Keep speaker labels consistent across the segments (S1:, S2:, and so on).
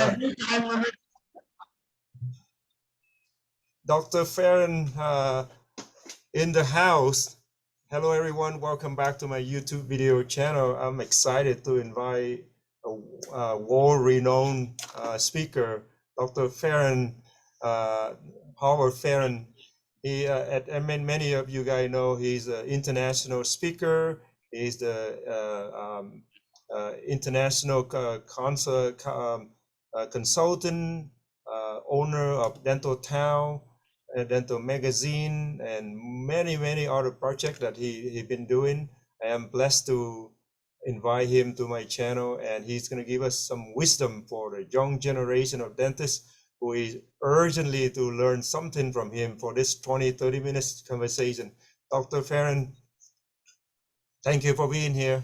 S1: time limit.
S2: Dr. Farran in the house. Hello, everyone. Welcome back to my YouTube video channel. I'm excited to invite a world-renowned speaker, Dr. Farran, Howard Farran. He, many of you guys know, he's an international speaker. He's the international consultant, owner of Dental Town, Dental Magazine, and many other projects that he been doing. I am blessed to invite him to my channel, and he's going to give us some wisdom for the young generation of dentists who is urgently to learn something from him for this 20-30 minutes conversation. Dr. Farran, thank you for being here.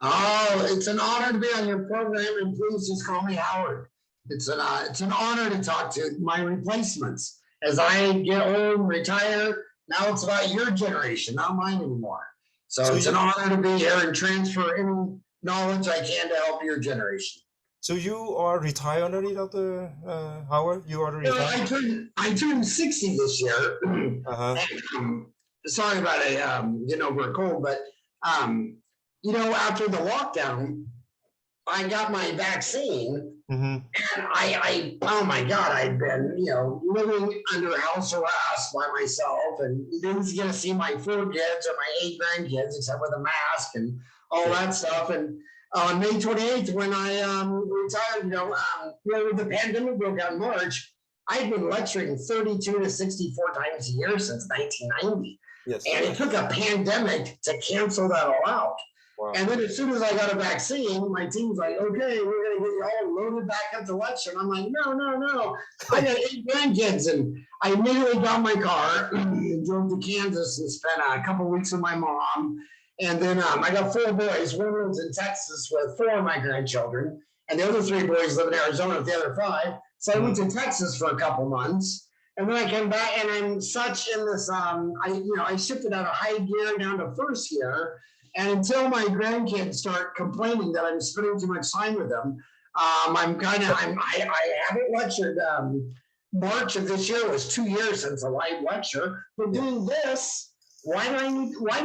S1: Oh, it's an honor to be on your program, and please just call me Howard. It's an honor to talk to my replacements. As I get old, retire, now it's about your generation, not mine anymore. So it's an honor to be here and transfer any knowledge I can to help your generation.
S2: So you are retired already, Dr. Howard? You are retired?
S1: I turned 60 this year. Sorry about getting over a cold, but you know, after the lockdown, I got my vaccine, and I oh my God, I'd been, you know, living under house arrest by myself, and didn't get to see my 4 kids or my 8 grandkids, except with a mask and all that stuff. And on May 28th, when I retired, you know, when the pandemic broke out in March, I'd been lecturing 32 to 64 times a year since 1990.
S2: Yes.
S1: And it took a pandemic to cancel that all out. Wow. And then as soon as I got a vaccine, my team's like, okay, we're going to get you all loaded back up to lecture. And I'm like, no. I got 8 grandkids. And I immediately got my car and drove to Kansas and spent a couple of weeks with my mom. And then I got 4 boys. One lives in Texas with 4 of my grandchildren. And the other 3 boys live in Arizona with the other 5. So I went to Texas for a couple months. And then I came back, and I'm such in this, I shifted out of high gear down to first gear. And until my grandkids start complaining that I'm spending too much time with them, I haven't lectured. March of this year was 2 years since a live lecture. But doing this, why do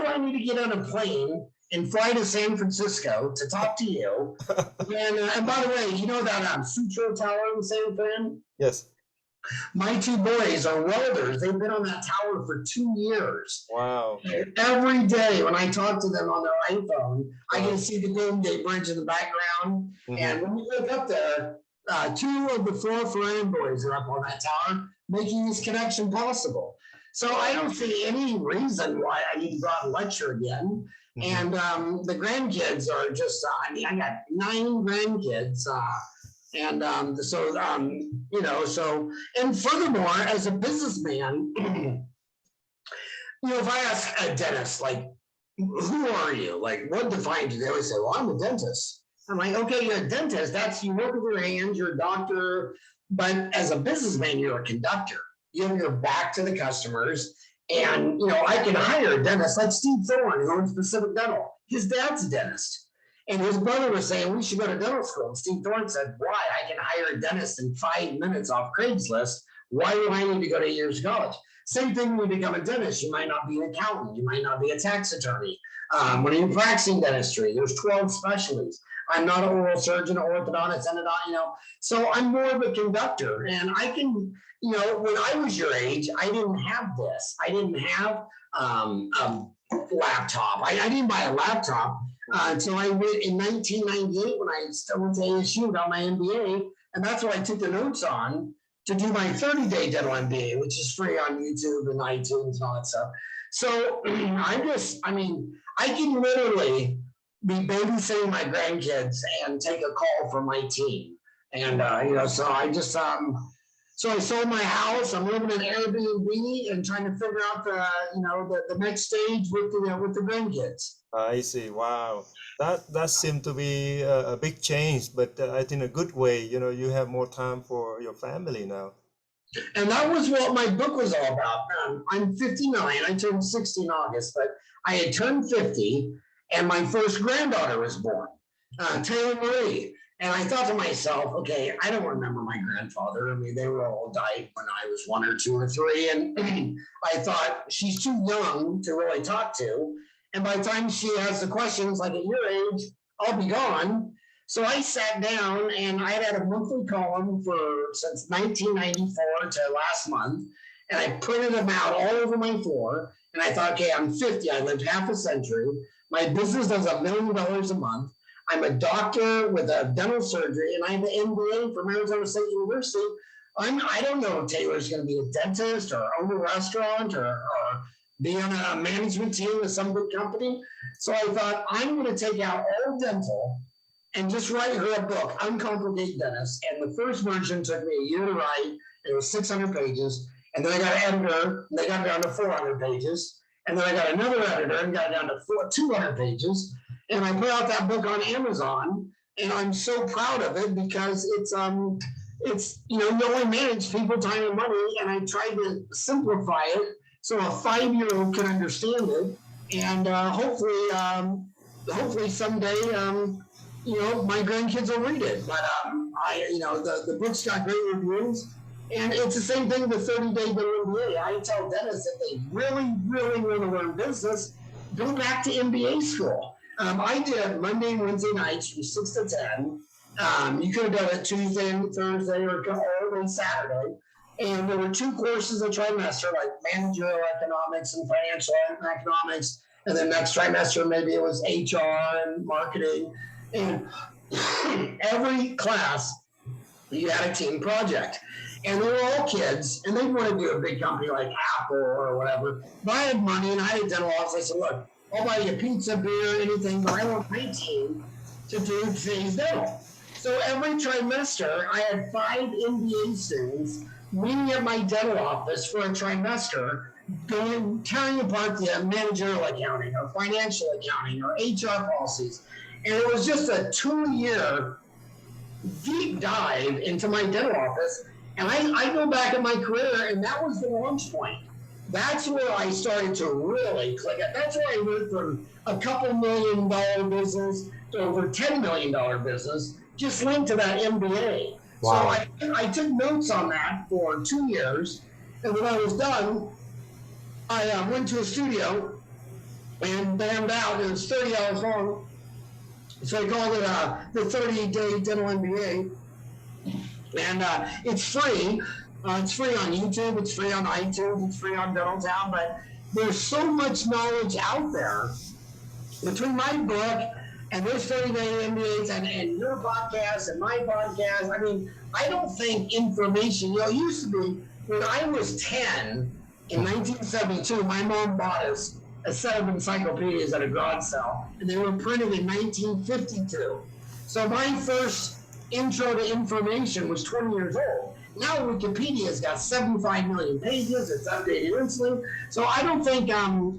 S1: I need to get on a plane and fly to San Francisco to talk to you? And by the way, you know that Sutro Tower in San Fran?
S2: Yes.
S1: My 2 boys are welders. They've been on that tower for 2 years.
S2: Wow.
S1: And every day when I talk to them on their iPhone, I can see the Golden Gate Bridge in the background. And when we look up there, 2 of the 4 Farran boys are up on that tower, making this connection possible. So I don't see any reason why I need to go out and lecture again. And the grandkids are just, I got 9 grandkids. And and furthermore, as a businessman, if I ask a dentist, like, who are you? Like, what defines you? They always say, well, I'm a dentist. I'm like, okay, you're a dentist. That's, you work with your hands, you're a doctor. But as a businessman, you're a conductor. You have your back to the customers. And, I can hire a dentist like Steve Thorne, who owns Pacific Dental. His dad's a dentist. And his brother was saying, we should go to dental school. And Steve Thorne said, why? I can hire a dentist in 5 minutes off Craigslist. Why do I need to go to years of college? Same thing when you become a dentist. You might not be an accountant. You might not be a tax attorney. When you're practicing dentistry, there's 12 specialties. I'm not an oral surgeon, orthodontist, endodontist, So I'm more of a conductor. And I can, when I was your age, I didn't have this. I didn't have a laptop. I didn't buy a laptop. So I went in 1998 when I still went to ASU, got my MBA, and that's what I took the notes on to do my 30-day dental MBA, which is free on YouTube and iTunes and all that stuff. So I can literally be babysitting my grandkids and take a call from my team. And, so I just, so I sold my house. I'm living in Airbnb and trying to figure out the next stage with the grandkids.
S2: I see. Wow, that seemed to be a big change, but I think a good way. You have more time for your family now.
S1: And that was what my book was all about. I'm 59. I turned 60 in August, but I had turned 50, and my first granddaughter was born, Taylor Marie. And I thought to myself, okay, I don't remember my grandfather. I mean, they were all died when I was 1 or 2 or 3. And I thought she's too young to really talk to. And by the time she has the questions, like at your age, I'll be gone. So I sat down and I had a monthly column since 1994 to last month. And I printed them out all over my floor. And I thought, okay, I'm 50. I lived half a century. My business does $1 million a month. I'm a doctor with a dental surgery, and I have an MBA from Arizona State University. I don't know if Taylor's going to be a dentist or own a restaurant or be on a management team with some big company. So I thought, I'm going to take out all dental and just write her a book, Uncomplicated Dentist. And the first version took me a year to write. It was 600 pages. And then I got an editor, and they got it down to 400 pages. And then I got another editor and got it down to 200 pages. And I put out that book on Amazon, and I'm so proud of it because it's you only manage people, time, and money, and I tried to simplify it so a 5-year-old can understand it, and hopefully someday my grandkids will read it. But the book's got great reviews, and it's the same thing with 30-day MBA. I tell dentists if they really, really want to learn business, go back to MBA school. I did it Monday and Wednesday nights from 6 to 10. You could have done it Tuesday and Thursday or even Saturday. And there were 2 courses a trimester, like managerial economics and financial economics. And then next trimester, maybe it was HR and marketing. And every class, you had a team project. And they were all kids, and they wanted to do a big company like Apple or whatever. But I had money, and I had a dental office. I said, look, I'll buy you pizza, beer, anything, but I want my team to do things dental. So every trimester, I had 5 MBA students meeting at my dental office for a trimester, tearing apart the managerial accounting or financial accounting or HR policies. And it was just a 2-year deep dive into my dental office. And I go back in my career, and that was the launch point. That's where I started to really click it. That's where I went from a couple $1 million business to over $10 million business, just linked to that MBA. Wow. So I took notes on that for 2 years. And when I was done, I went to a studio and bammed out. It was 30 hours long. So I called it the 30-day dental MBA. And it's free. It's free on YouTube, it's free on iTunes, it's free on Dental Town, but there's so much knowledge out there between my book and this 30-day MBAs and your podcast and my podcast. I mean, I don't think information, it used to be when I was 10 in 1972, my mom bought us a set of encyclopedias at a garage sale, and they were printed in 1952. So my first intro to information was 20 years old. Now Wikipedia's got 75 million pages, it's updated instantly. So I don't think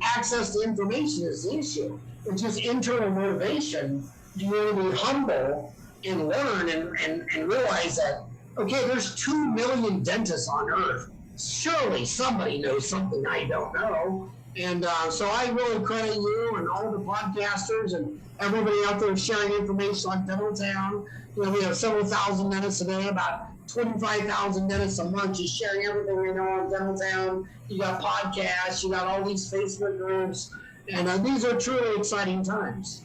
S1: access to information is the issue. It's just internal motivation. Do you want to be humble and learn and realize that, okay, there's 2 million dentists on earth. Surely somebody knows something I don't know. And so I really credit you and all the podcasters and everybody out there sharing information on Dental Town. We have several thousand dentists a day, about 25,000 dentists a month, just sharing everything we know on Dental Town. You got podcasts, you got all these Facebook groups, and these are truly exciting times.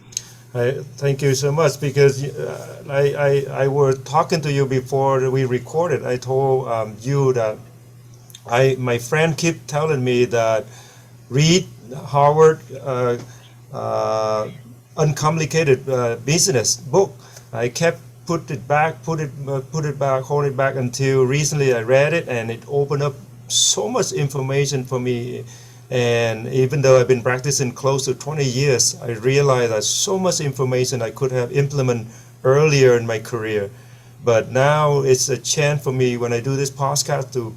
S2: Thank you so much, because I was talking to you before we recorded. I told you that my friend keep telling me that read Harvard Uncomplicated business book. I kept put it back, hold it back until recently I read it, and it opened up so much information for me. And even though I've been practicing close to 20 years, I realized that so much information I could have implemented earlier in my career. But now it's a chance for me when I do this podcast to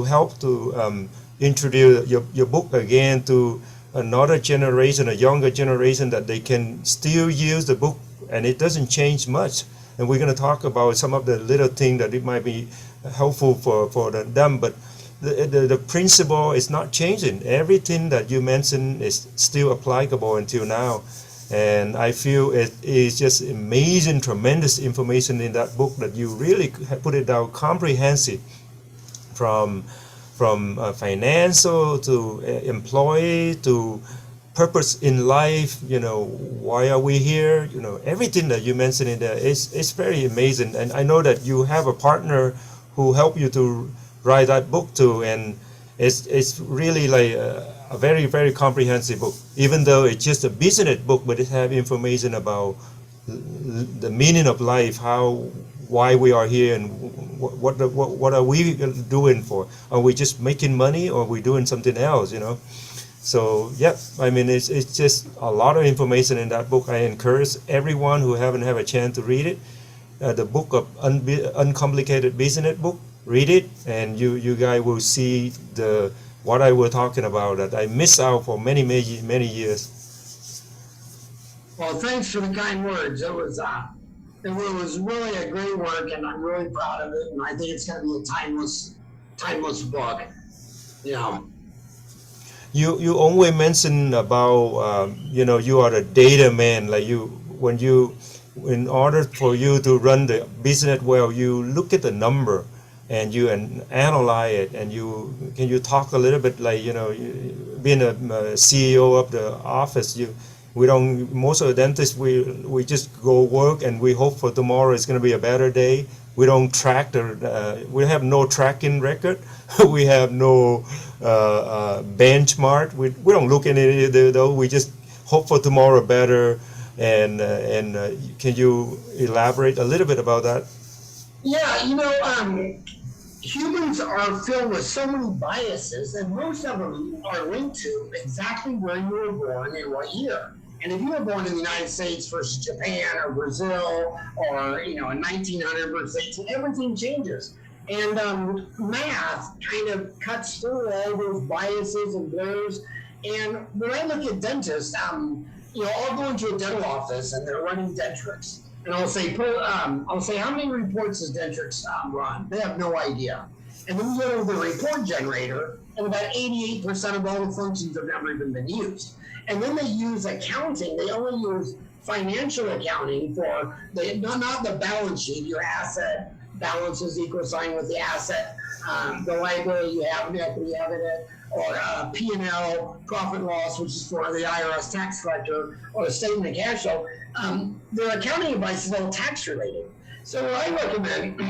S2: help to introduce your book again to another generation, a younger generation, that they can still use the book and it doesn't change much. And we're going to talk about some of the little things that it might be helpful for them, but the principle is not changing. Everything that you mentioned is still applicable until now. And I feel it is just amazing, tremendous information in that book that you really put it down comprehensive, from financial to employee to purpose in life, why are we here, everything that you mentioned in there is very amazing. And I know that you have a partner who helped you to write that book too, and it's really like a very, very comprehensive book, even though it's just a business book, but it have information about the meaning of life, why we are here, and what are we doing for? Are we just making money, or are we doing something else? So yeah, I mean it's just a lot of information in that book. I encourage everyone who haven't had a chance to read it. The book of Uncomplicated Business Book. Read it, and you guys will see what I was talking about that I missed out for many years.
S1: Well, thanks for the kind words. It was really a great work, and I'm really proud of it. And I think it's going to be a timeless book.
S2: You always mention about you are a data man. Like in order for you to run the business well, you look at the number and you analyze it. And can you talk a little bit, like being a CEO of the office, most of the dentists, we just go work and we hope for tomorrow is going to be a better day. We don't track we have no tracking record. We have no benchmark. We don't look at it though. We just hope for tomorrow better. And can you elaborate a little bit about that?
S1: Yeah, humans are filled with so many biases, and most of them are linked to exactly where you were born and what year. And if you were born in the United States versus Japan or Brazil, or in 1900 versus 18, everything changes. And math kind of cuts through all those biases and blurs. And when I look at dentists, I'll go into a dental office and they're running Dentrix. And I'll say, how many reports does Dentrix run? They have no idea. And then we go to the report generator, and about 88% of all the functions have never even been used. And then they use accounting. They only use financial accounting for not the balance sheet. Your asset balance is equal sign with the asset, the liability you have, the equity you have in it, or P&L, profit loss, which is for the IRS tax collector, or a statement of cash flow. Their accounting advice is all tax related. So what I recommend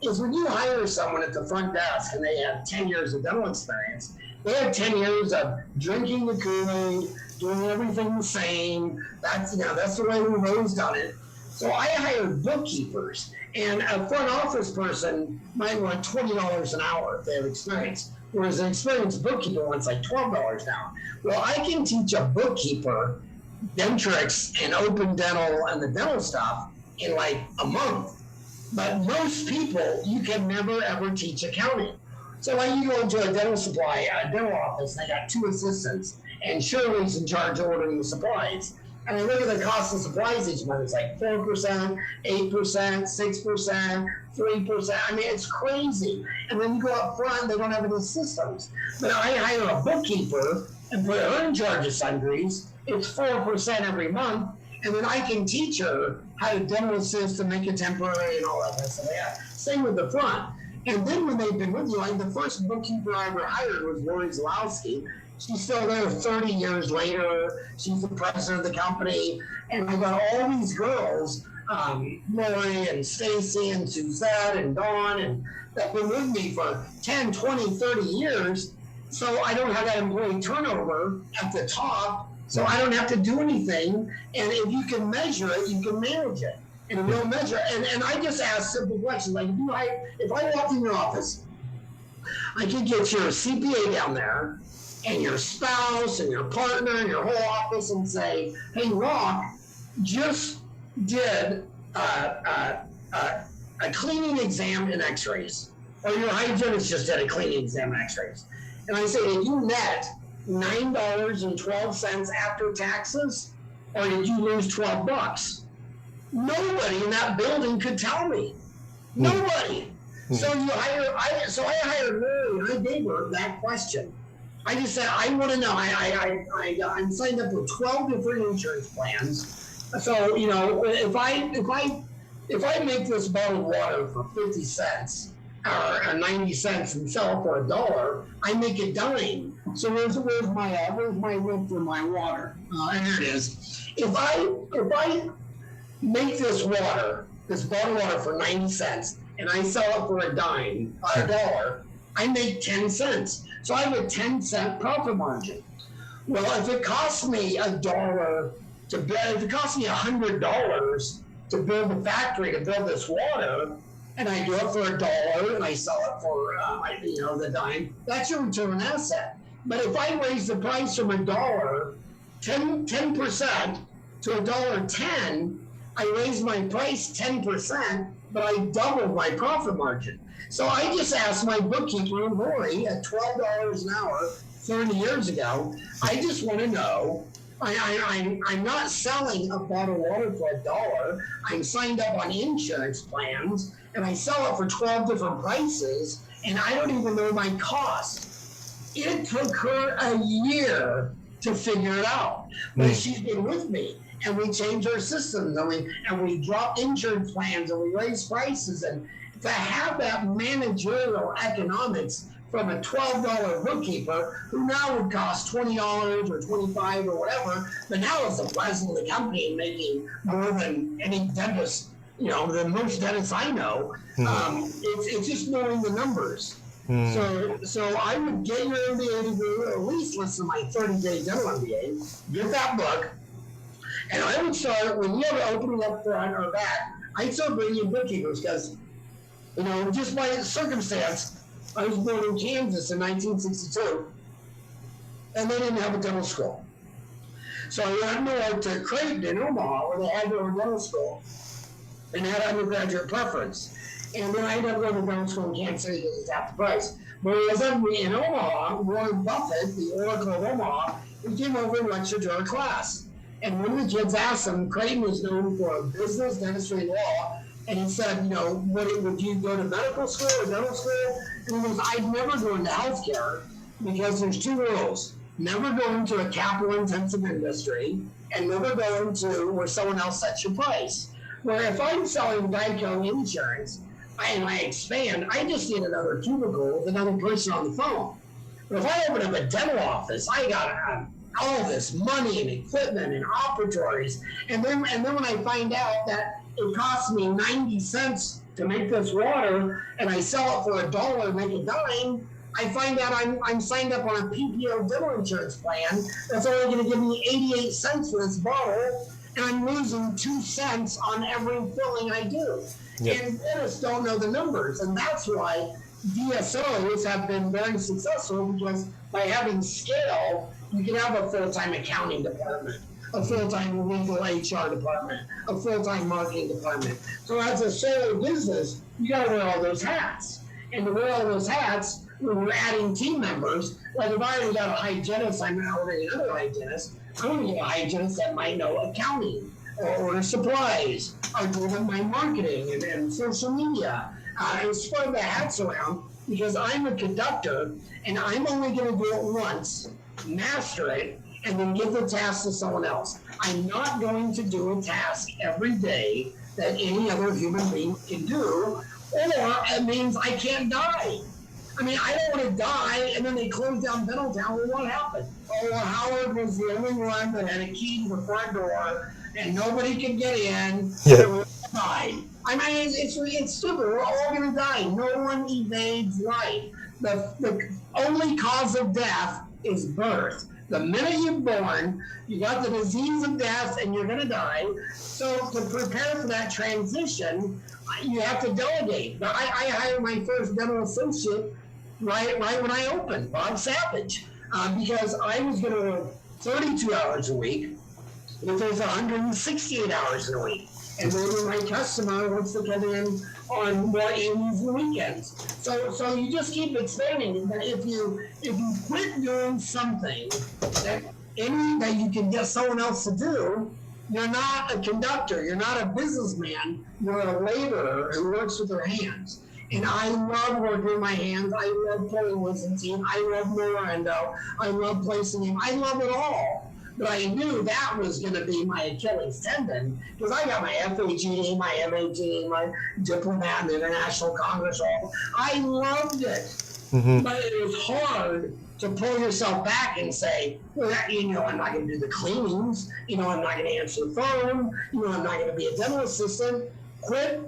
S1: is when you hire someone at the front desk and they have 10 years of dental experience, they have 10 years of drinking the Kool-Aid, doing everything the same. That's the way we've always done it. So I hired bookkeepers, and a front office person might want $20 an hour if they have experience, whereas an experienced bookkeeper wants like $12 an hour. Well, I can teach a bookkeeper Dentrix and open dental and the dental stuff in like a month. But most people, you can never ever teach accounting. So like you go into a dental office, and they got 2 assistants, and Shirley's in charge of ordering the supplies. And I look at the cost of supplies each month. It's like 4%, 8%, 6%, 3%. I mean, it's crazy. And then you go up front, they don't have any systems. But I hire a bookkeeper and put her in charge of sundries. It's 4% every month. And then I can teach her how to dental assist and make it temporary and all that kind of stuff. Yeah. Same with the front. And then when they've been with you, like the first bookkeeper I ever hired was Lori Zalowski. She's still there 30 years later. She's the president of the company. And I got all these girls, Lori and Stacy and Suzette and Dawn, and that have been with me for 10, 20, 30 years. So I don't have that employee turnover at the top. So I don't have to do anything. And if you can measure it, you can manage it. And we'll measure. And I just ask simple questions. Like if I walked in your office, I could get your CPA down there and your spouse and your partner and your whole office and say, hey, Rock just did a cleaning exam and x-rays. Or your hygienist just did a cleaning exam and x-rays. And I say, did you net $9.12 after taxes? Or did you lose $12? Nobody in that building could tell me. Nobody. So I hired Lori and I gave her that question. I just said, I want to know, I'm signed up for 12 different insurance plans. So, you know, if I make this bottle of water for 50 cents or 90 cents and sell it for $1, I make a dime. So where's my rent for my water? And there it is. If I make this bottle of water for 90 cents and I sell it for a $1, I make 10 cents. So I have a 10-cent profit margin. Well, if it costs me $1 to build, if it costs me $100 to build a factory to build this water, and I do it for $1 and I sell it for the dime, that's your return on asset. But if I raise the price from $1, 10% to $1.10, I raise my price 10%, but I double my profit margin. So I just asked my bookkeeper, Lori, at $12 an hour 30 years ago, I just want to know, I'm not selling a bottle of water for $1. I'm signed up on insurance plans, and I sell it for 12 different prices, and I don't even know my cost. It took her a year to figure it out, but she's been with me. And we changed our systems, and we dropped insurance plans, and we raised prices, and to have that managerial economics from a $12 bookkeeper who now would cost $20 or $25 or whatever, but now is the president of the company making more than any dentist, than most dentists I know. It's just knowing the numbers. So I would get your MBA degree, or at least listen to my 30-day dental MBA, get that book, and I would start, when you have an opening up front or back, I'd start bringing in bookkeepers because, just by circumstance, I was born in Kansas in 1962, and they didn't have a dental school. So I went north to Creighton in Omaha, where they had their own dental school, and had undergraduate preference. And then I ended up going to dental school in Kansas City because it's half the price. But as in Omaha, Warren Buffett, the Oracle of Omaha, he came over and lectured to our class. And one of the kids asked him, Creighton was known for business, dentistry, and law, and he said, would you go to medical school or dental school? And he goes, I'd never go into healthcare because there's two rules. Never go into a capital-intensive industry, and never go into where someone else sets your price. Where if I'm selling Geico insurance, and I expand, I just need another cubicle with another person on the phone. But if I open up a dental office, I got all this money and equipment and operatories, and then when I find out that it costs me 90 cents to make this water, and I sell it for $1 and make a dime, I find out I'm signed up on a PPO dental insurance plan that's only going to give me 88 cents for this bottle, and I'm losing 2 cents on every filling I do. Yep. And dentists don't know the numbers, and that's why DSOs have been very successful, because by having scale, you can have a full-time accounting department, a full-time legal HR department, a full-time marketing department. So as a solo business, you got to wear all those hats. And to wear all those hats, when you're adding team members, like if I already got a hygienist, I'm ordering another hygienist, I'm going to get a hygienist that might know accounting, or order supplies, or do my marketing and social media, and spread the hats around, because I'm a conductor, and I'm only going to do it once, master it, and then give the task to someone else. I'm not going to do a task every day that any other human being can do, or it means I can't die. I mean, I don't want to die, and then they close down Dental Town. Well, what happened? Oh, well, Howard was the only one that had a key to the front door, and nobody could get in. Yeah. I mean, it's stupid. We're all going to die. No one evades life. The only cause of death is birth. The minute you're born, you got the disease of death, and you're going to die. So to prepare for that transition, you have to delegate. But I hired my first dental associate right when I opened, Bob Savage, because I was going to work 32 hours a week, if there's 168 hours in a week. And maybe my customer wants to come in on more evenings and weekends. So you just keep expanding. But if you quit doing something that you can get someone else to do, you're not a conductor, you're not a businessman, you're a laborer who works with their hands. And I love working with my hands. I love pulling wisdom teeth. I love Mirando. I love placing him. I love it all. But I knew that was going to be my Achilles tendon because I got my FAGD, my MAGD, my diplomat in the International Congress. I loved it.
S2: Mm-hmm.
S1: But it was hard to pull yourself back and say, well, I'm not going to do the cleanings. I'm not going to answer the phone. I'm not going to be a dental assistant. Quit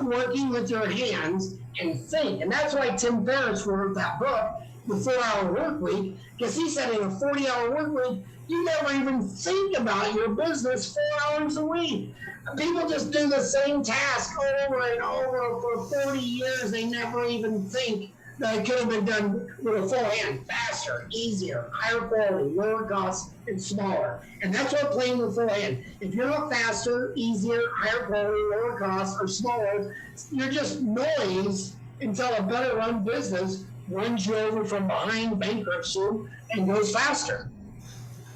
S1: working with your hands and think. And that's why Tim Ferriss wrote that book, The 4-Hour Work Week, because he said in a 40-hour work week, you never even think about your business 4 hours a week. People just do the same task over and over for 40 years. They never even think that it could have been done with a full hand, faster, easier, higher quality, lower cost, and smaller. And that's what playing with full hand. If you're not faster, easier, higher quality, lower cost, or smaller, you're just noise until a better run business runs you over from behind bankruptcy and goes faster.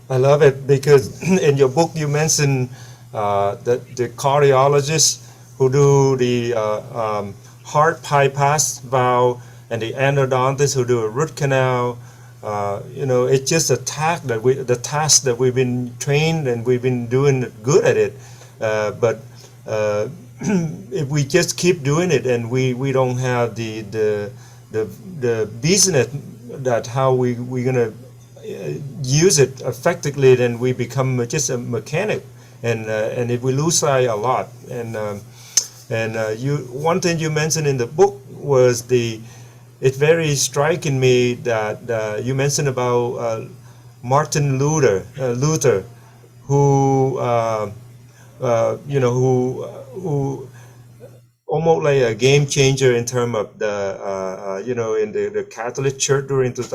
S2: I love it because in your book you mentioned the cardiologists who do the heart bypass valve and the endodontists who do a root canal. It's just a task that we've been trained and we've been doing good at it. But if we just keep doing it and we don't have the business that how we're gonna use it effectively, then we become just a mechanic, and if we lose sight a lot. And one thing you mentioned in the book was it's very striking me that you mentioned about Martin Luther, who who almost like a game changer in terms of the in the Catholic Church during the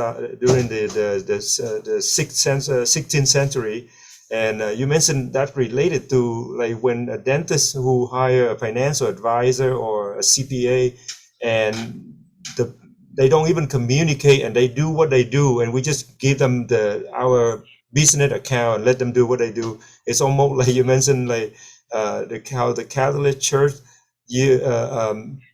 S2: 16th century. And you mentioned that related to like when a dentist who hire a financial advisor or a CPA, and they don't even communicate and they do what they do, and we just give them our business account and let them do what they do. It's almost like you mentioned, like how the Catholic Church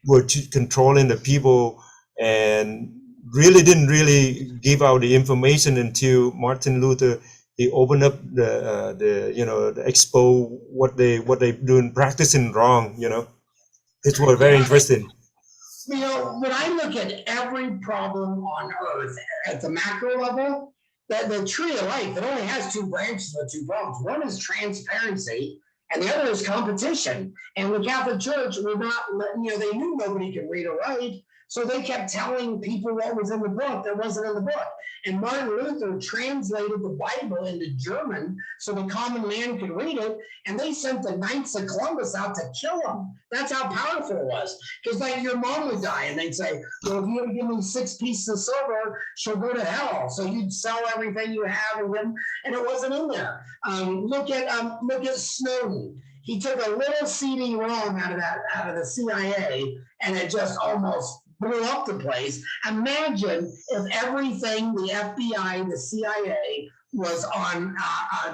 S2: were controlling the people and didn't give out the information until Martin Luther. He opened up the expo what they doing practicing wrong. It was very interesting.
S1: When I look at every problem on earth at the macro level, the tree of life, it only has two branches with two problems. One is transparency, and the other is competition. And the Catholic Church were not, they knew nobody could read or write, so they kept telling people what was in the book that wasn't in the book. And Martin Luther translated the Bible into German so the common man could read it, and they sent the Knights of Columbus out to kill him. That's how powerful it was. Because like your mom would die, and they'd say, well, if you don't give me 6 pieces of silver, she'll go to hell. So you'd sell everything you have, and it wasn't in there. Look at Snowden. He took a little CD-ROM out of the CIA, and it just almost blew up the place. Imagine if everything the FBI, the CIA was on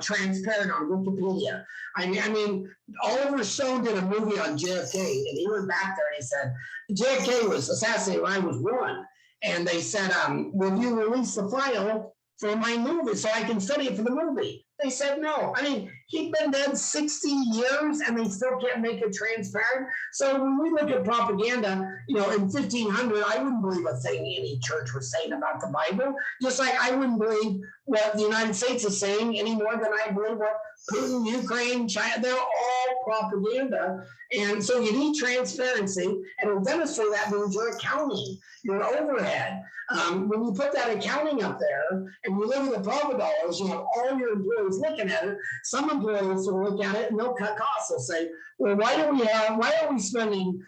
S1: transparent on Wikipedia. I mean, Oliver Stone did a movie on JFK, and he went back there and he said, JFK was assassinated when I was 1. And they said, will you release the file for my movie so I can study it for the movie? They said no. I mean, he'd been dead 60 years and they still can't make it transparent. So when we look at propaganda, in 1500, I wouldn't believe a thing any church was saying about the Bible, just like I wouldn't believe what the United States is saying any more than I believe what Putin, Ukraine, China, they're all propaganda. And so you need transparency, and in dentistry, that means your accounting, your overhead. When you put that accounting up there and you look at the profit dollars, you have all your employees looking at it. Some employees will look at it and they'll cut costs. They'll say, well, why are we spending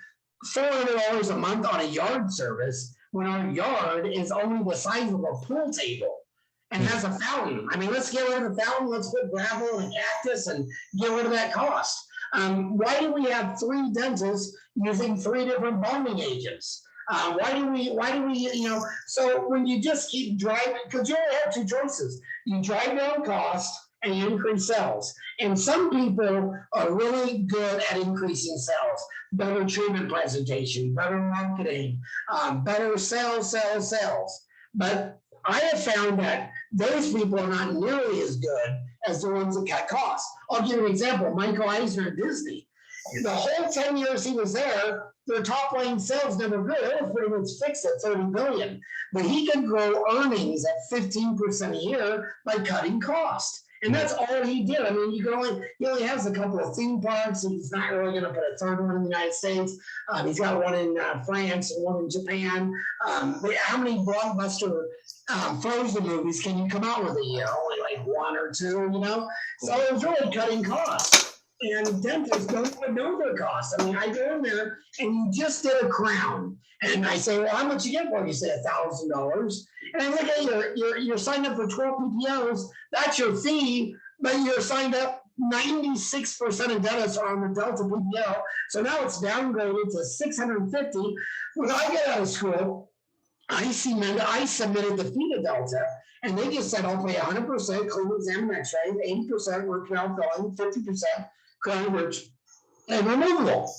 S1: $400 a month on a yard service when our yard is only the size of a pool table and has a fountain? I mean, let's get rid of the fountain. Let's put gravel and a cactus and get rid of that cost. Why do we have 3 dentists using 3 different bonding agents? Why do we, so when you just keep driving, because you only have 2 choices. You drive down cost and you increase sales. And some people are really good at increasing sales, better treatment presentation, better marketing, better sales. But I have found that those people are not nearly as good as the ones that cut costs. I'll give you an example. Michael Eisner at Disney. The whole 10 years he was there, their top line sales never grew. It was pretty much fixed at 30 billion. But he could grow earnings at 15% a year by cutting costs. And that's all he did. I mean, he only has a couple of theme parks. He's not really going to put a third one in the United States. He's got one in France and one in Japan. How many blockbuster Frozen movies can you come out with a year? Only like one or two, you know? So it was really cutting costs. And dentists don't even know their costs. I mean, I go in there and you just did a crown. And I say, well, how much you get for it? You say $1,000. And I look at you're signed up for 12 PPOs. That's your fee, but you're signed up. 96% of dentists are on the Delta PPO. So now it's downgraded to 650. When I get out of school, I submitted the fee to Delta, and they just said, I'll pay 100% clean exam and x-ray, 80% root canal filling, 50% crown bridge and removable.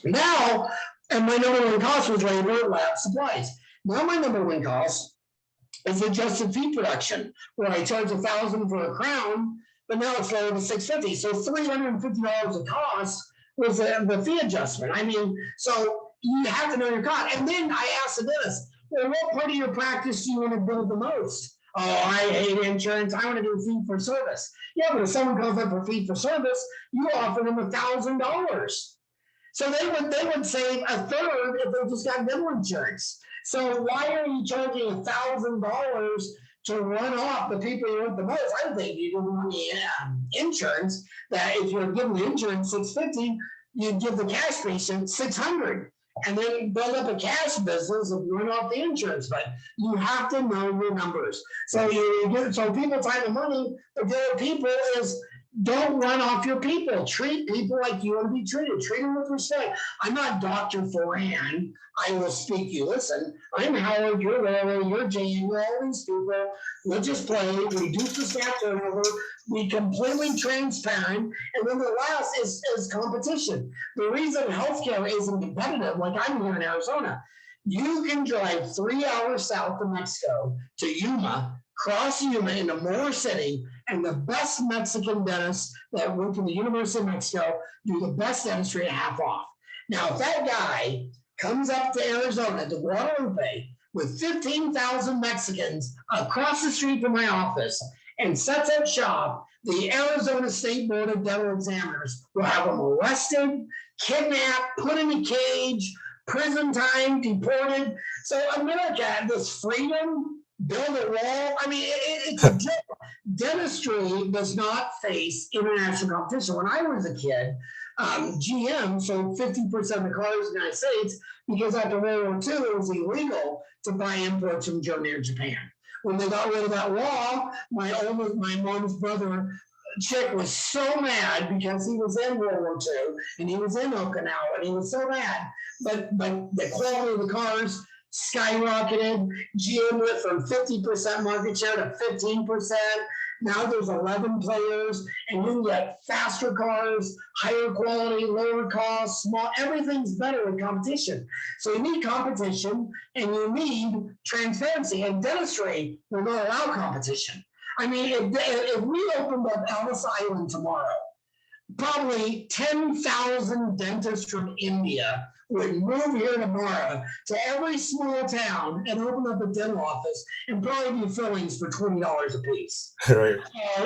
S1: Now, and my number one cost was labor, lab supplies. Now my number one cost is adjusted fee production, where I charge $1,000 for a crown, but now it's lower to $650. So $350 of cost was the fee adjustment. I mean, so you have to know your cost. And then I asked the dentist, well, what part of your practice do you want to build the most? Oh, I hate insurance. I want to do fee for service. Yeah, but if someone comes up for fee for service, you offer them $1,000. So they would save a third if they just got dental insurance. So why are you charging $1,000 to run off the people you want the most? I think you give them the insurance, that if you're giving the insurance $650, you give the cash patient $600. And then build up a cash business and run off the insurance. But you have to know your numbers. So people time and money, the deal with people is don't run off your people. Treat people like you want to be treated. Treat them with respect. I'm not Dr. Farran. I will speak you. Listen, I'm Howard, you're Larry, you're Jane, you're all these people. We'll just play, reduce the staff turnover, be completely transparent, and then the last is competition. The reason healthcare isn't competitive, like I'm here in Arizona, you can drive 3 hours south of Mexico to Yuma, cross Yuma into Moore City, and the best Mexican dentists that went from the University of Mexico do the best dentistry at half off. Now, if that guy comes up to Arizona, to Guadalupe, with 15,000 Mexicans across the street from my office and sets up shop, the Arizona State Board of Dental Examiners will have them arrested, kidnapped, put in a cage, prison time, deported. So America, this freedom, build a wall. I mean, it's a joke. Dentistry does not face international competition. When I was a kid, GM sold 50% of the cars in the United States because after World War II, it was illegal to buy imports from Germany or Japan. When they got rid of that law, my mom's brother, Chick, was so mad because he was in World War II and he was in Okinawa and he was so mad. But the quality of the cars skyrocketed. GM went from 50% market share to 15%. Now there's 11 players, and you can get faster cars, higher quality, lower cost, small. Everything's better with competition. So you need competition, and you need transparency. And dentistry will not allow competition. I mean, if we opened up Ellis Island tomorrow, probably 10,000 dentists from India would move here tomorrow to every small town and open up a dental office and probably do fillings for $20 a piece.
S2: Right.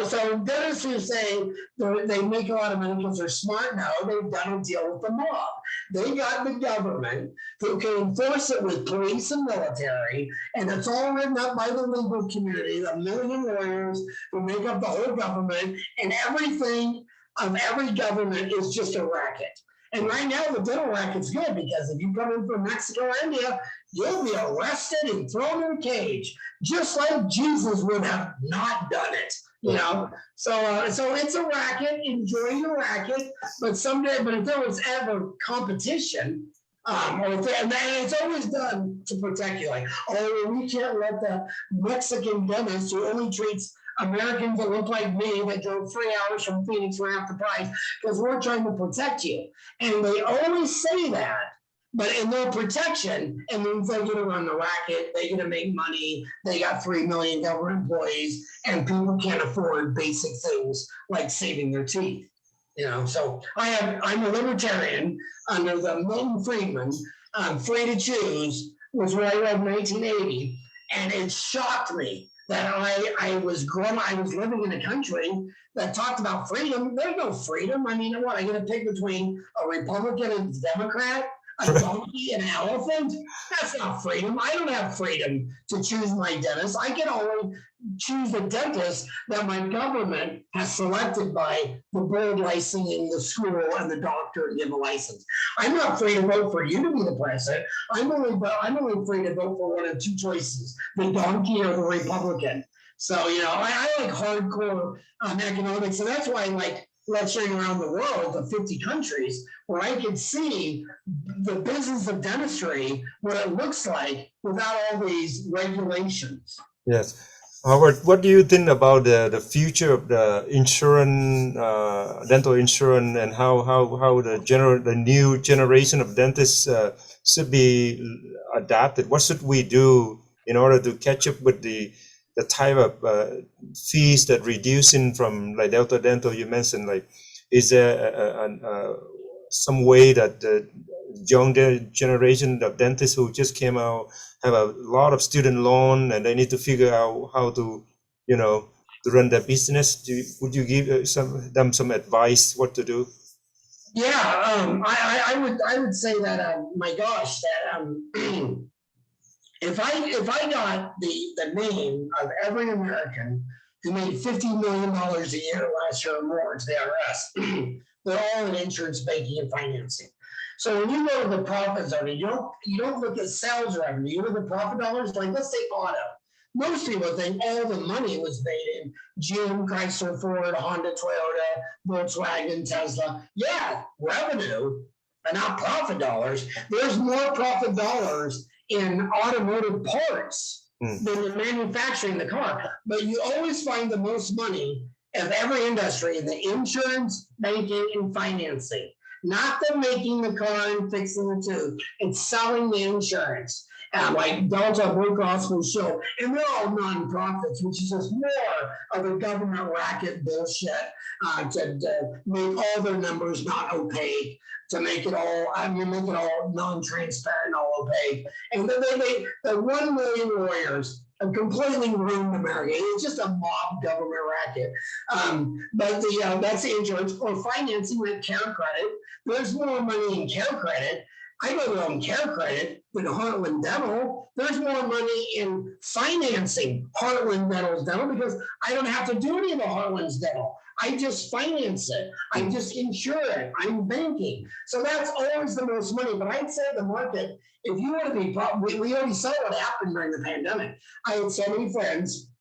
S1: So dentists who say they make a lot of money because they're smart, no, they've done a deal with the mob. They got the government who can enforce it with police and military, and it's all written up by the legal community, the million lawyers who make up the whole government, and everything of every government is just a racket. And right now, the dental racket's good because if you come in from Mexico or India, you'll be arrested and thrown in a cage, just like Jesus would have not done it. You know, so it's a racket. Enjoy your racket, but if there was ever competition, and it's always done to protect you. Like, oh, we can't let the Mexican dentist who only treats Americans that look like me that drove 3 hours from Phoenix for half the price because we're trying to protect you. And they always say that, but in their protection, it means they're going to run the racket, they're going to make money, they got 3 million government employees, and people can't afford basic things like saving their teeth. So I'm a libertarian under the Milton Friedman. Free to Choose was what I read in 1980, and it shocked me that I was living in a country that talked about freedom. There's no freedom. I mean, what, I get to pick between a Republican and a Democrat, a donkey and an elephant? That's not freedom. I don't have freedom to choose my dentist. I can only choose the dentist that my government has selected by the board licensing the school and the doctor to give a license. I'm not free to vote for you to be the president. I'm only free to vote for one of two choices, the donkey or the Republican. So, I like hardcore economics. So that's why I like lecturing around the world to 50 countries where I can see the business of dentistry, what it looks like without all these regulations.
S2: Yes. Howard, what do you think about the future of the insurance, dental insurance, and how the new generation of dentists should be adapted? What should we do in order to catch up with the type of fees that reducing from like Delta Dental you mentioned? Like, is there some way that the younger generation of dentists who just came out have a lot of student loan and they need to figure out how to, to run their business? Would you give them some advice what to do?
S1: Yeah, I would say that my gosh, that if I got the name of every American who made $50 million a year last year or more to the IRS, they're all in insurance, banking, and financing. So when you go to the profit zone, you don't look at sales revenue, you look at profit dollars. Like, let's say auto. Most people think all the money was made in GM, Chrysler, Ford, Honda, Toyota, Volkswagen, Tesla. Yeah, revenue, but not profit dollars. There's more profit dollars in automotive parts than in manufacturing the car. But you always find the most money of every industry in the insurance, banking, and financing. Not them making the car and fixing the tooth. It's selling the insurance. Like Delta, Blue Cross Blue Shield, and they're all nonprofits, which is just more of a government racket bullshit to make all their numbers not opaque, to make it all non-transparent, all opaque. And then the 1 million lawyers have completely ruined America. It's just a mob government racket. But that's the insurance or financing with care credit. There's more money in care credit. I go to Care Credit with Heartland Dental. There's more money in financing Heartland Dental's dental because I don't have to do any of the Heartland's dental. I just finance it. I just insure it. I'm banking. So that's always the most money. But I'd say the market, if you want to be, we already saw what happened during the pandemic. I had so many friends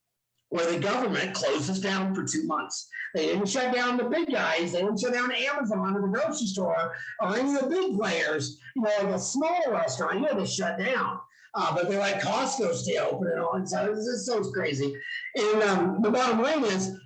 S1: where the government closes down for 2 months. They didn't shut down the big guys. They didn't shut down Amazon or the grocery store or any of the big players. Like a small restaurant, they shut down. But they let Costco stay open and all. And so it's so crazy. And the bottom line is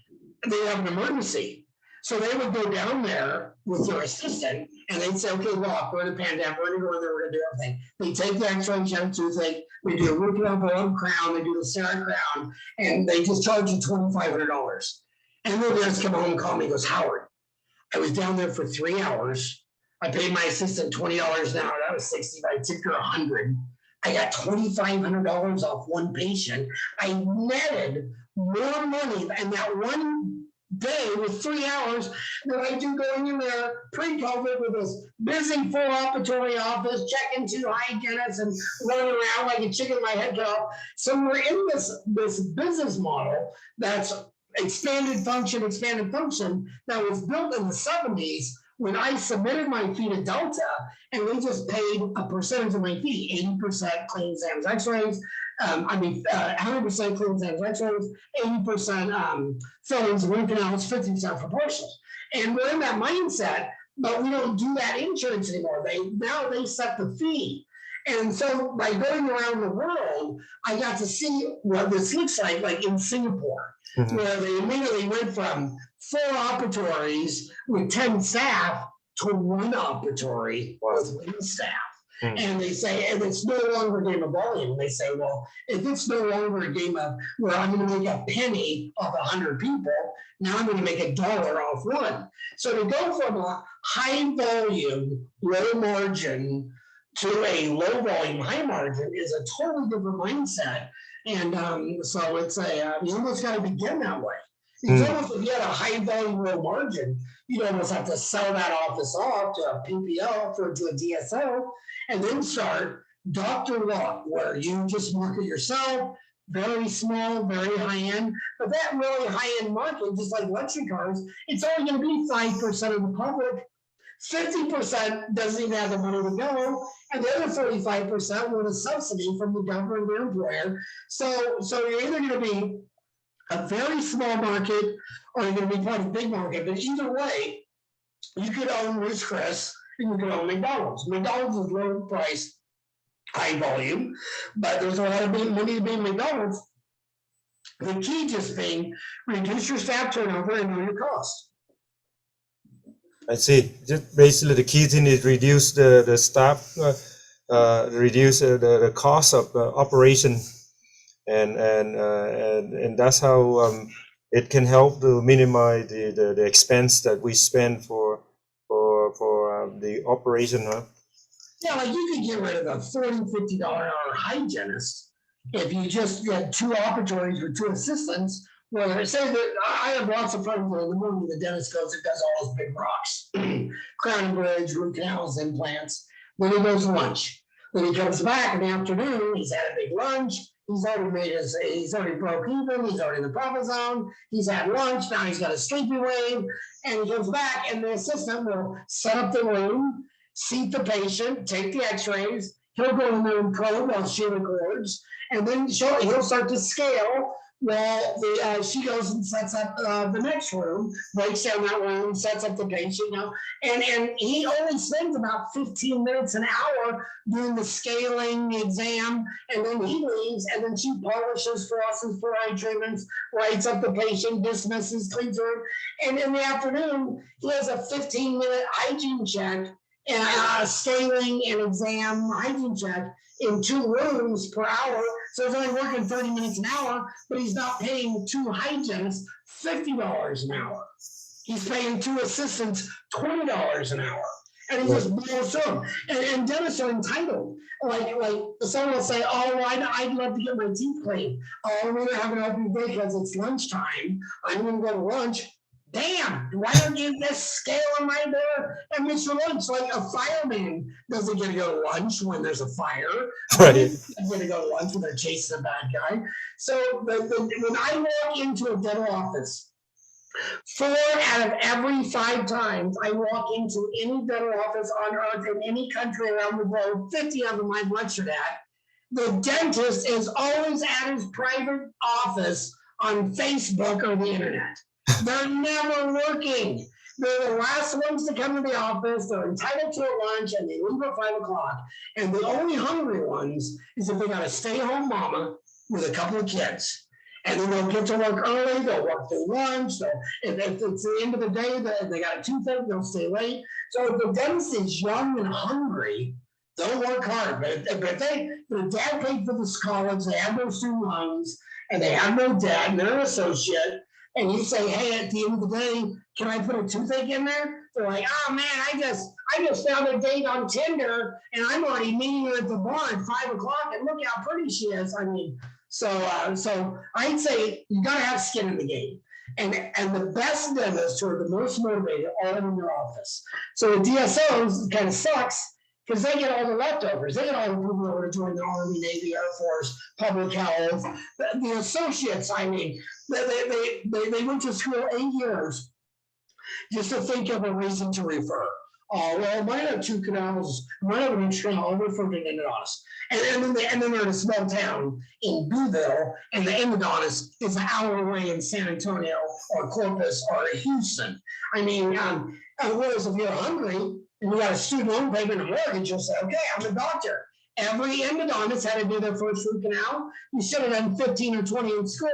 S1: they have an emergency. So they would go down there with their assistant and they'd say, okay, look, we're in a pandemic. We're going to go in there. We're going to do everything. They take the x-ray, check toothache. We do a root canal, bone crown. They do the CERA crown. And they just charge you $2,500. And then they just come home and call me and goes, Howard, I was down there for 3 hours. I paid my assistant $20 an hour. That was $60. I tipped her $100. I got $2,500 off one patient. I netted more money in that one day with 3 hours than I do going in there pre-COVID with this busy full operatory office, checking 2 hygienists and running around like a chicken with my head cut off. So we're in this business model that's expanded function that was built in the 70s when I submitted my fee to Delta and we just paid a percentage of my fee, 80% clean exams, x-rays, 100% clean exams, x-rays, 80% fillings, root canals, 50% for partials. And we're in that mindset, but we don't do that insurance anymore. Now they set the fee. And so by going around the world, I got to see what this looks like in Singapore, where they immediately went from 4 operatories with 10 staff to 1 operatory with 1 staff. And they say, and it's no longer a game of volume. They say, well, if it's no longer a game of where I'm going to make a penny off 100 people, now I'm going to make $1 off 1. So to go from a high volume, low margin to a low volume, high margin is a totally different mindset. And so it's you almost got to begin that way. It's almost, if you had a high volume, low margin, you'd almost have to sell that office off to a PPO to a DSO, and then start Dr. Luck, where you just market yourself, very small, very high end. But that really high end market, just like luxury cars, it's only going to be 5% of the public. 50% doesn't even have the money to go, and the other 45% want a subsidy from the government or employer. So you're either going to be a very small market, or you're going to be part of a big market. But either way, you could own Ruth's Chris, and you could own McDonald's. McDonald's is low price, high volume, but there's a lot of money to be in McDonald's. The key just being reduce your staff turnover and know your cost.
S2: I see. Just basically, the key thing is reduce the staff, reduce the cost of the operation, and that's how it can help to minimize the expense that we spend for the operation.
S1: Yeah, like you could get rid of a $40, $50 an hour hygienist if you just had 2 operatories with 2 assistants. Well, say that I have lots of friends where in the morning the dentist goes and does all those big rocks, crown and bridge, root canals, implants. Then he goes to lunch. Then he comes back in the afternoon. He's had a big lunch. He's already broke even. He's already in the profit zone. He's had lunch. Now he's got a sleepy wave, and he comes back, and the assistant will set up the room, seat the patient, take the X-rays. He'll go in there and probe while she records, and then he'll start to scale. Well, she goes and sets up the next room, breaks down that room, sets up the patient, and he only spends about 15 minutes an hour doing the scaling, the exam, and then he leaves, and then she polishes, flosses, fluoride treatments, writes up the patient, dismisses, cleans her, and in the afternoon, he has a 15-minute hygiene check, scaling and exam hygiene check in 2 rooms per hour. So he's only working 30 minutes an hour, but he's not paying 2 hygienists $50 an hour. He's paying 2 assistants $20 an hour. And he just blows through them. And dentists are entitled. Like someone will say, oh, well, I'd love to get my teeth cleaned. Oh, I'm going to have an open day because it's lunchtime. I'm going to go to lunch. Damn, why don't you just scale on my door and miss your lunch? Like a fireman doesn't get to go to lunch when there's a fire.
S2: Right.
S1: I'm going to go to lunch when they're chasing a bad guy. So when I walk into a dental office, 4 out of every 5 times I walk into any dental office on earth in any country around the world, 50 of them I've lectured at, the dentist is always at his private office on Facebook or the internet. They're never working. They're the last ones to come to the office. They're entitled to a lunch, and they leave at 5 o'clock. And the only hungry ones is if they got a stay-home mama with a couple of kids. And then they'll get to work early. They'll work through lunch. If it's the end of the day, they got a toothache, they'll stay late. So if the dentist is young and hungry, they'll work hard. But if their dad paid for this college, they have no student loans, and they have no debt, and they're an associate, and you say, hey, at the end of the day, can I put a toothache in there? They're like, oh man, I just found a date on Tinder, and I'm already meeting her at the bar at 5 o'clock, and look how pretty she is. I mean, so I'd say you gotta have skin in the game. And the best dentists who are the most motivated are in their office. So the DSOs kind of sucks, because they get all the leftovers. They get all the people who want to join the Army, Navy, Air Force, public health. The associates, I mean, they went to school 8 years just to think of a reason to refer. Oh, well, mine have 2 canals, mine have an inch canal, I'll refer to an endodontist. And then they're in a small town in Booville, and the endodontist is an hour away in San Antonio or Corpus or Houston. I mean, whereas if you're hungry, and you got a student loan payment and a mortgage, you'll say, okay, I'm a doctor. Every endodontist had to do their first root canal. You should have done 15 or 20 in school.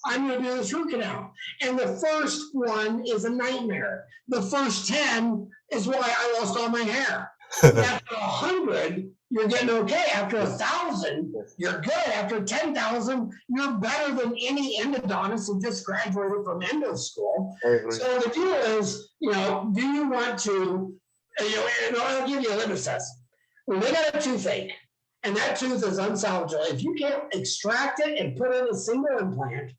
S1: I'm going to do this root canal. And the first one is a nightmare. The first 10 is why I lost all my hair. After 100, you're getting okay. After 1,000, you're good. After 10,000, you're better than any endodontist who just graduated from endo school. So the deal is, do you want to, and I'll give you a litmus test. When they got a toothache, and that tooth is unsalvageable, if you can't extract it and put in a single implant,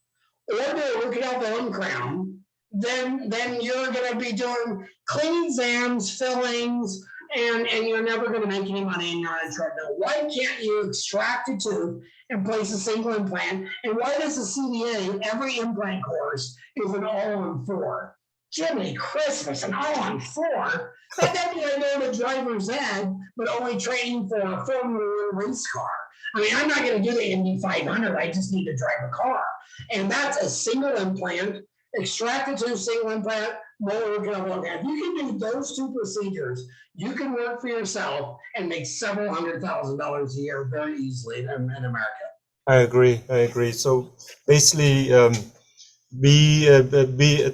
S1: or do a root canal bone crown, then you're going to be doing clean exams, fillings, and you're never going to make any money, and you're on a treadmill. Why can't you extract a tooth and place a single implant? And why does the CDA, every implant course, is an all-on-4? Jiminy Christmas, an all-on-4? That means I know the driver's ed, but only training for a Formula One race car. I mean, I'm not going to do the Indy 500. I just need to drive a car. And that's a single implant, extract a tooth, single implant, molar canal. If you can do those two procedures, you can work for yourself and make several $100,000 a year very easily in America.
S2: I agree. So basically,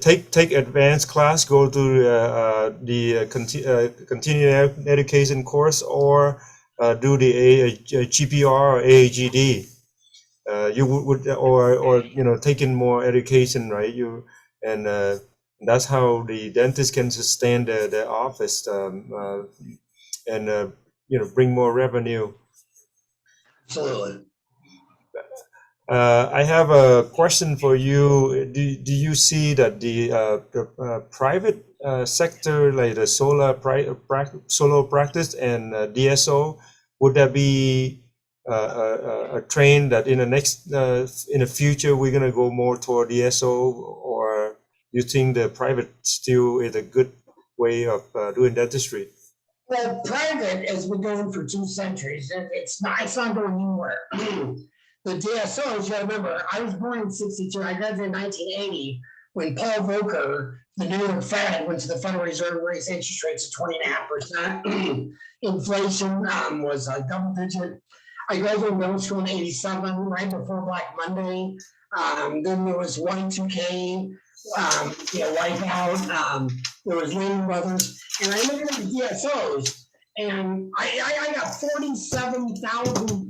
S2: take advanced class, go to the continuing education course, or do the GPR or AAGD. You would or taking more education, right? And that's how the dentist can sustain the office and bring more revenue.
S1: Absolutely.
S2: I have a question for you. Do you see that the private sector, like the solo practice and DSO, would that be a trend that in the future we're gonna go more toward DSO, or you think the private still is a good way of doing dentistry?
S1: Well, private has been going for 2 centuries, and it's not going anywhere. The DSOs, you gotta remember, I was born in 62. I graduated in 1980 when Paul Volcker, the New York Fed, went to the Federal Reserve, raised interest rates to 20.5%. Inflation was a double digit. I graduated middle school in 87, right before Black Monday. Then there was Y2K, Wipeout. There was Lehman Brothers. And I look at the DSOs, and I got 47,000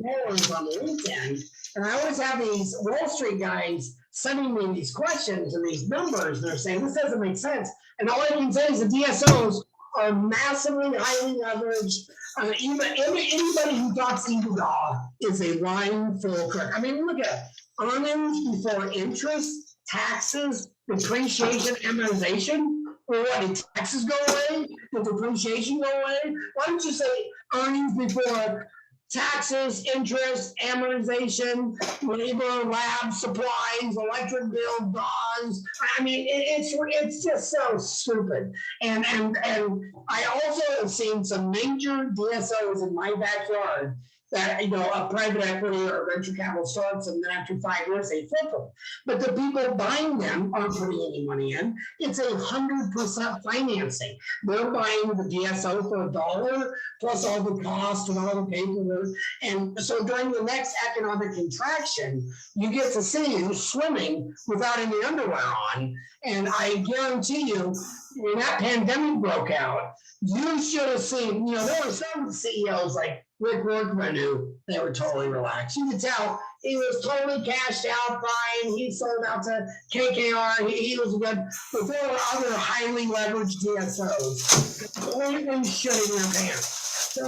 S1: followers on LinkedIn. And I always have these Wall Street guys sending me these questions and these numbers. They're saying, this doesn't make sense. And all I can say is the DSOs are massively highly leveraged. Anybody who talks EBITDA is a lying full crook. I mean, look at earnings before interest, taxes, depreciation, amortization. Well, what, did taxes go away? Did depreciation go away? Why don't you say earnings before taxes, interest, amortization, labor, lab, supplies, electric bill, bonds? I mean, it's just so stupid. And I also have seen some major DSOs in my backyard that, a private equity or venture capital starts, and then after 5 years they flip them. But the people buying them aren't putting any money in. It's 100% financing. They're buying the DSO for $1 plus all the cost and all the paperwork. And so during the next economic contraction, you get to see you swimming without any underwear on. And I guarantee you, when that pandemic broke out, you should have seen, there were some CEOs like Rick Workman who they were totally relaxed. You could tell he was totally cashed out fine. He sold out to KKR. He was good. But there were other highly leveraged DSOs completely shitting their pants. So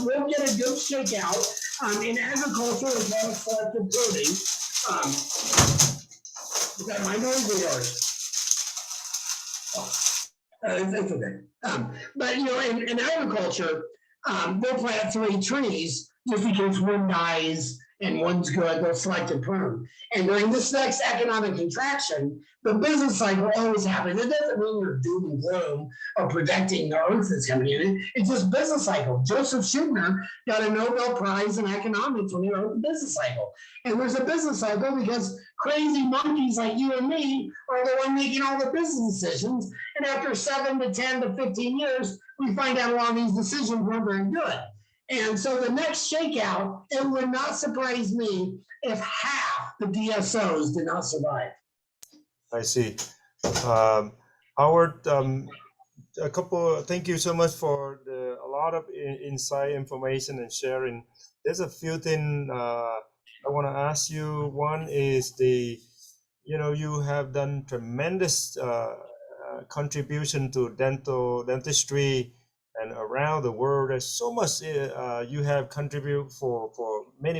S1: we'll get a good shakeout in agriculture as well as selective pruning. Is that my noise or yours? It's okay. But in agriculture, they'll plant 3 trees just because one dies and one's good. They'll select and prune. And during this next economic contraction, the business cycle always happens. It doesn't mean you're doom and gloom or predicting the earth is coming in. It's just business cycle. Joseph Schumpeter got a Nobel Prize in economics when he wrote the business cycle. And there's a business cycle because crazy monkeys like you and me are the one making all the business decisions. And after 7 to 10 to 15 years, we find out a lot of these decisions weren't very good. And so the next shakeout, it would not surprise me if half the DSOs did not survive.
S2: I see. Howard, thank you so much for a lot of insight, information, and sharing. There's a few things I want to ask you. One is you have done tremendous contribution to dentistry and around the world. There's so much you have contributed for many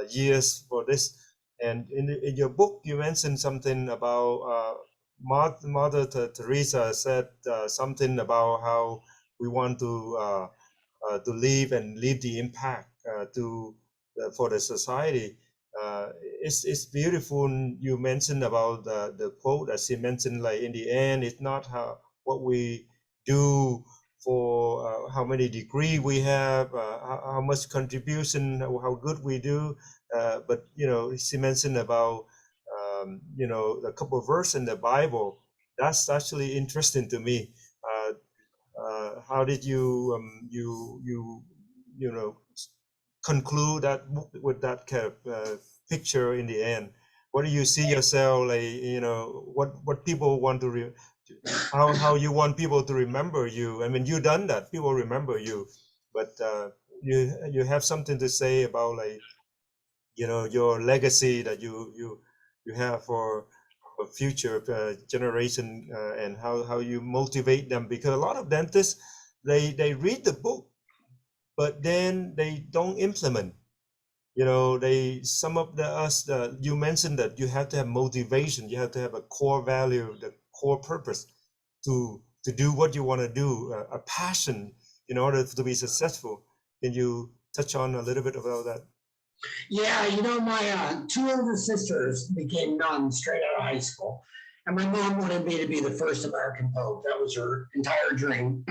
S2: years for this. And in your book, you mentioned something about Mother Teresa said something about how we want to live and leave the impact for the society. It's beautiful. You mentioned about the quote that she mentioned, like in the end, it's not what we do for how many degree we have, how much contribution, how good we do, but she mentioned about a couple of verses in the Bible. That's actually interesting to me. How did you conclude that with that kind of picture in the end? What do you see yourself, like, what people want to how you want people to remember you? I mean, you done that, people remember you, but you have something to say about, like, your legacy that you have for future generation, and how you motivate them, because a lot of dentists, they read the book, but then they don't implement. Some of you mentioned that you have to have motivation, you have to have a core value, the core purpose to do what you want to do, a passion in order to be successful. Can you touch on a little bit about that?
S1: Yeah, my two older sisters became nuns straight out of high school. And my mom wanted me to be the first American Pope. That was her entire dream.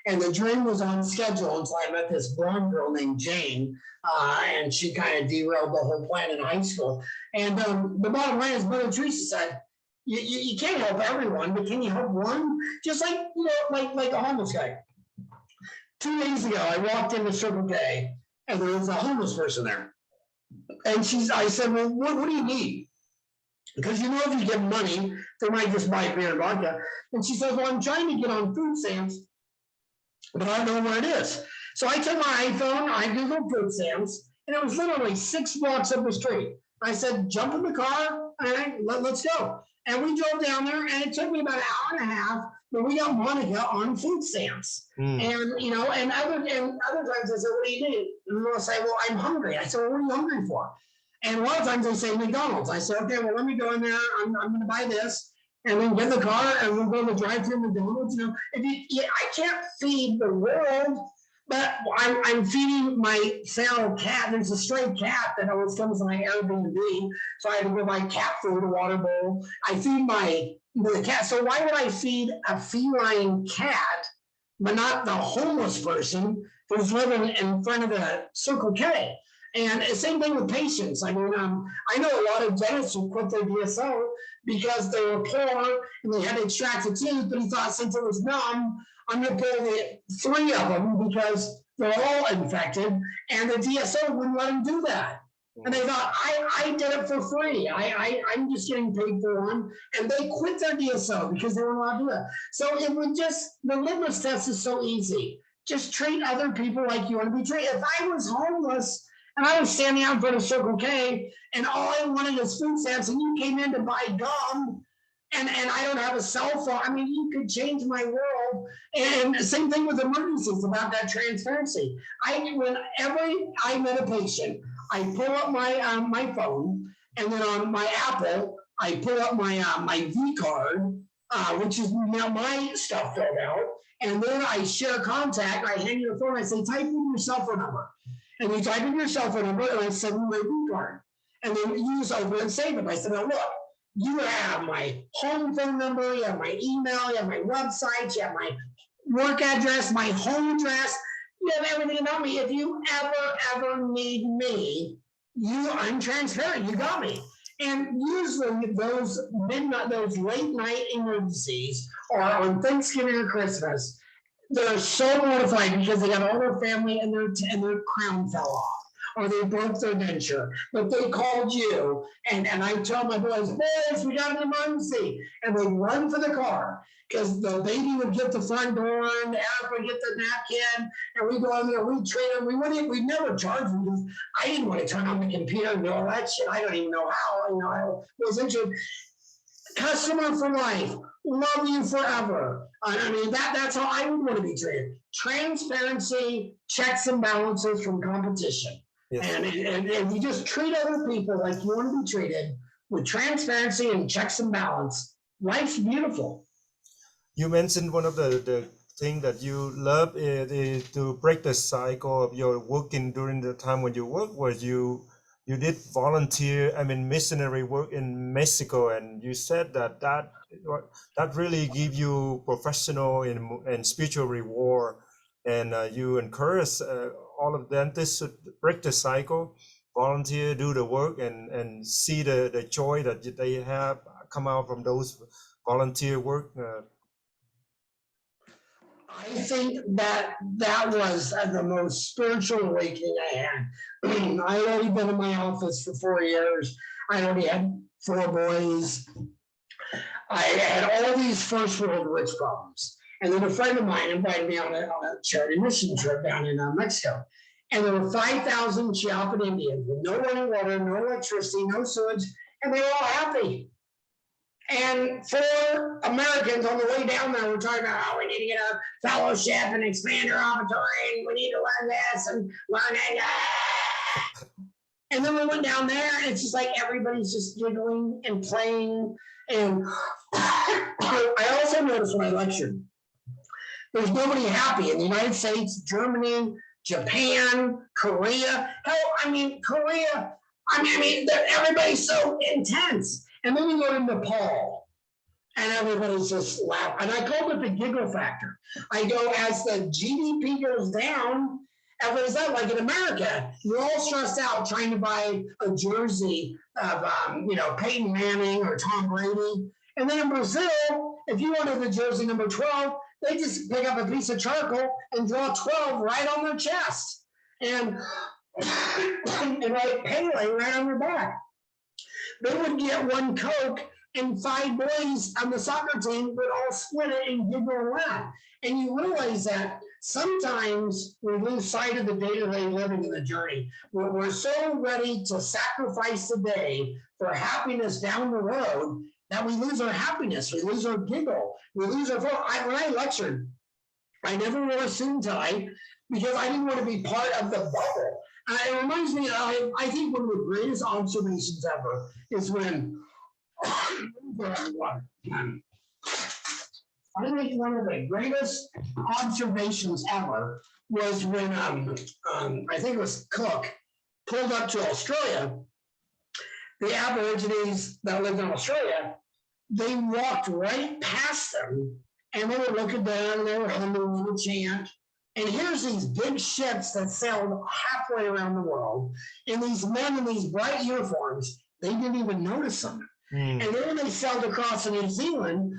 S1: And the dream was on schedule until I met this blonde girl named Jane. And she kind of derailed the whole plan in high school. And the bottom line is, Mother Teresa said, you can't help everyone, but can you help one? Just like, like a homeless guy. 2 days ago, I walked into Circle K, and there was a homeless person there. And I said, well, what do you need? Because if you give money, they might just buy beer and vodka. And she says, well, I'm trying to get on food stamps, but I don't know where it is. So I took my iPhone, I Googled food stamps, and it was literally 6 blocks up the street. I said, jump in the car, and let's go. And we drove down there, and it took me about an hour and a half, but we got Monica on food stamps. And, and other times I said, what do you need? And they'll say, well, I'm hungry. I said, well, what are you hungry for? And a lot of times they say McDonald's. I said, okay, well, let me go in there. I'm going to buy this. And then get the car, and we'll go to the drive-thru McDonald's. I can't feed the world, but I'm feeding my feral cat. There's a stray cat that always comes to my Airbnb, so I had to go buy cat food, a water bowl. I feed the cat. So why would I feed a feline cat, but not the homeless person who's living in front of the Circle K? And the same thing with patients. I mean, I know a lot of dentists who quit their DSO because they were poor and they had to extract a tooth, but he thought since it was numb, I'm going to pull the 3 of them because they're all infected, and the DSO wouldn't let him do that. And they thought, I did it for free. I'm just getting paid for one. And they quit their DSO because they weren't allowed to do that. So the litmus test is so easy. Just treat other people like you want to be treated. If I was homeless and I was standing out in front of Circle K and all I wanted was food stamps and you came in to buy gum and I don't have a cell phone, I mean, you could change my world. And the same thing with emergencies, about that transparency. Whenever I met a patient, I pull up my phone, and then on my Apple, I pull up my V card, which is now my stuff filled out, and then I share contact. I hand you the phone. I say, type in your cell phone number, and you type in your cell phone number, and I send you my V card, and then you just open and save it. I said, now look, you have my home phone number, you have my email, you have my website, you have my work address, my home address. You have everything about me. If you ever need me, I'm transparent. You got me. And usually those late night emergencies or on Thanksgiving or Christmas, they're so mortified because they got all their family and their crown fell off, or they broke their denture, but they called you, and I tell my boys, we got an emergency, and they run for the car, because the baby would get the front door, and the Eric would get the napkin, and we go in there, we treat them, we never charge them, because I didn't want to turn on the computer and do all that shit. I don't even know how, I was interested. Customer for life, love you forever. I mean, that's how I would want to be treated. Transparency, checks and balances from competition. Yes. And you just treat other people like you want to be treated with transparency and checks and balance. Life's beautiful.
S2: You mentioned one of the thing that you love is to break the cycle of your working during the time when you work, where you did volunteer, missionary work in Mexico, and you said that really give you professional and spiritual reward, and you encourage all of dentists to break the cycle, volunteer, do the work, and see the joy that they have come out from those volunteer work.
S1: I think that was the most spiritual awakening I had. I had already been in my office for 4 years. I already had 4 boys. I had all these first world rich problems. And then a friend of mine invited me on a charity mission trip down in Mexico. And there were 5,000 Chiapan Indians with no running water, no electricity, no sewage, and they were all happy. And 4 Americans on the way down there were talking about how we need to get a fellowship and expand our repertoire, and we need to learn this and learn that. And then we went down there, and it's just like everybody's just giggling and playing. And I also noticed when I lectured, there's nobody happy in the United States, Germany, Japan, Korea. Hell, Korea. Everybody's so intense. And then we go to Nepal, and everybody's just laughing. And I call it the giggle factor. I go, as the GDP goes down, everybody's out. Like in America, you're all stressed out trying to buy a jersey of, Peyton Manning or Tom Brady. And then in Brazil, if you wanted the jersey number 12, they just pick up a piece of charcoal and draw 12 right on their chest. And write Pele right on their back. They would get 1 Coke, and 5 boys on the soccer team would all split it and giggle and laugh. And you realize that sometimes we lose sight of the day-to-day living in the journey. We're so ready to sacrifice the day for happiness down the road that we lose our happiness, we lose our giggle, we lose our fun. When I lectured, I never wore a suit and tie because I didn't want to be part of the bubble. It reminds me, I think one of the greatest observations ever is when, I think one of the greatest observations ever was when, I think it was Cook, pulled up to Australia. The Aborigines that lived in Australia, they walked right past them, and they were looking down, and they were humming a little chant. And here's these big ships that sailed halfway around the world, and these men in these bright uniforms, they didn't even notice them. And then when they sailed across to New Zealand,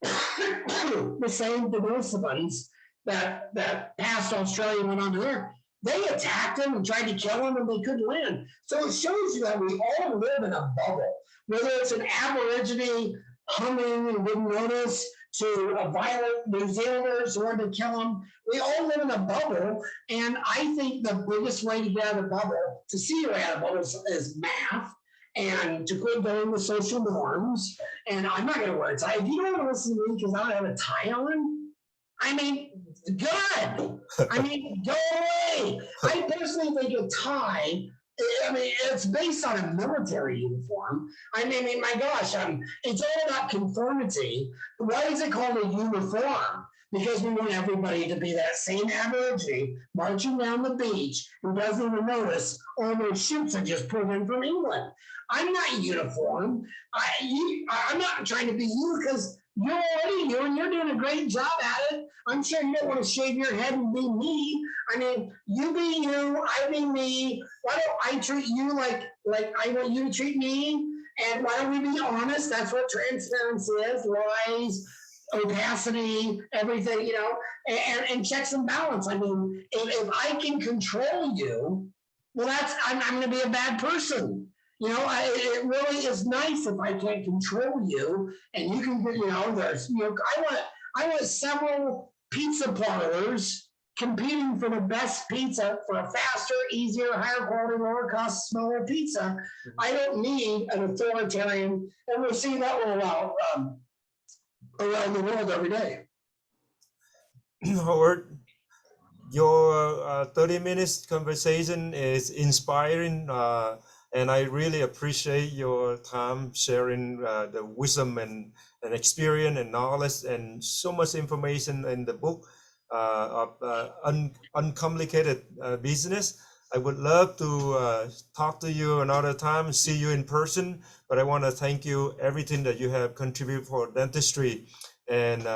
S1: the same Denisovans that passed Australia and went on to there, they attacked them and tried to kill them, and they couldn't land. So it shows you that we all live in a bubble, whether it's an Aborigine humming and wouldn't notice, to a violent New Zealanders who wanted to kill them. We all live in a bubble, and I think the biggest way to get out of the bubble, to see your way out of the bubble, is math, and to quit going with social norms. And I'm not going to wear a tie. If you don't want to listen to me because I don't have a tie on, good. Go away. I personally think a tie, it's based on a military uniform. My gosh, it's all about conformity. Why is it called a uniform? Because we want everybody to be that same Aborigine marching down the beach who doesn't even notice all those ships that just pulled in from England. I'm not uniform. I'm not trying to be you because you're already you and you're doing a great job at it. I'm sure you don't want to shave your head and be me. You be you, I be me. Why don't I treat you like I want you to treat me? And why don't we be honest? That's what transparency is. Lies, opacity, everything, you know, and checks and balance. I mean, if I can control you, well, I'm going to be a bad person. You know, it really is nice if I can't control you, and you can, you know, I want several pizza parlors competing for the best pizza for a faster, easier, higher quality, lower cost, smaller pizza. I don't need an authoritarian, and we're seeing that roll out around the world every day.
S2: Howard, your 30 minutes conversation is inspiring, and I really appreciate your time sharing the wisdom and experience and knowledge and so much information in the book of Uncomplicated Business. I would love to talk to you another time, see you in person, but I want to thank you everything that you have contributed for dentistry, and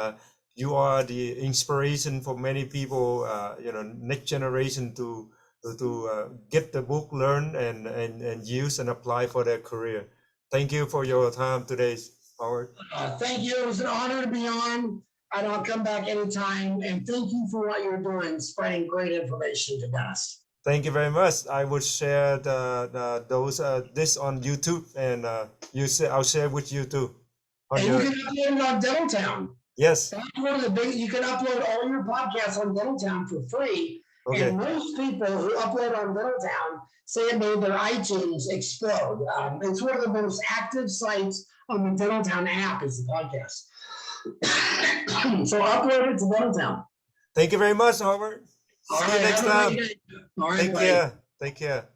S2: you are the inspiration for many people, you know, next generation to get the book, learn and use and apply for their career. Thank you for your time today, Howard.
S1: Thank you. It was an honor to be on, and I'll come back anytime. And thank you for what you're doing, spreading great information to us.
S2: Thank you very much. I will share this on YouTube, and I'll share with you too.
S1: And you can upload it on Dentaltown.
S2: Yes.
S1: That's one of the big. You can upload all your podcasts on Dentaltown for free. Okay. And most people who upload on Dentaltown say it made their iTunes explode. It's one of the most active sites on the Dentaltown app is the podcast. So upload it to Dentaltown.
S2: Thank you very much, Howard. See you next time.
S1: All right,
S2: Take care. Take care.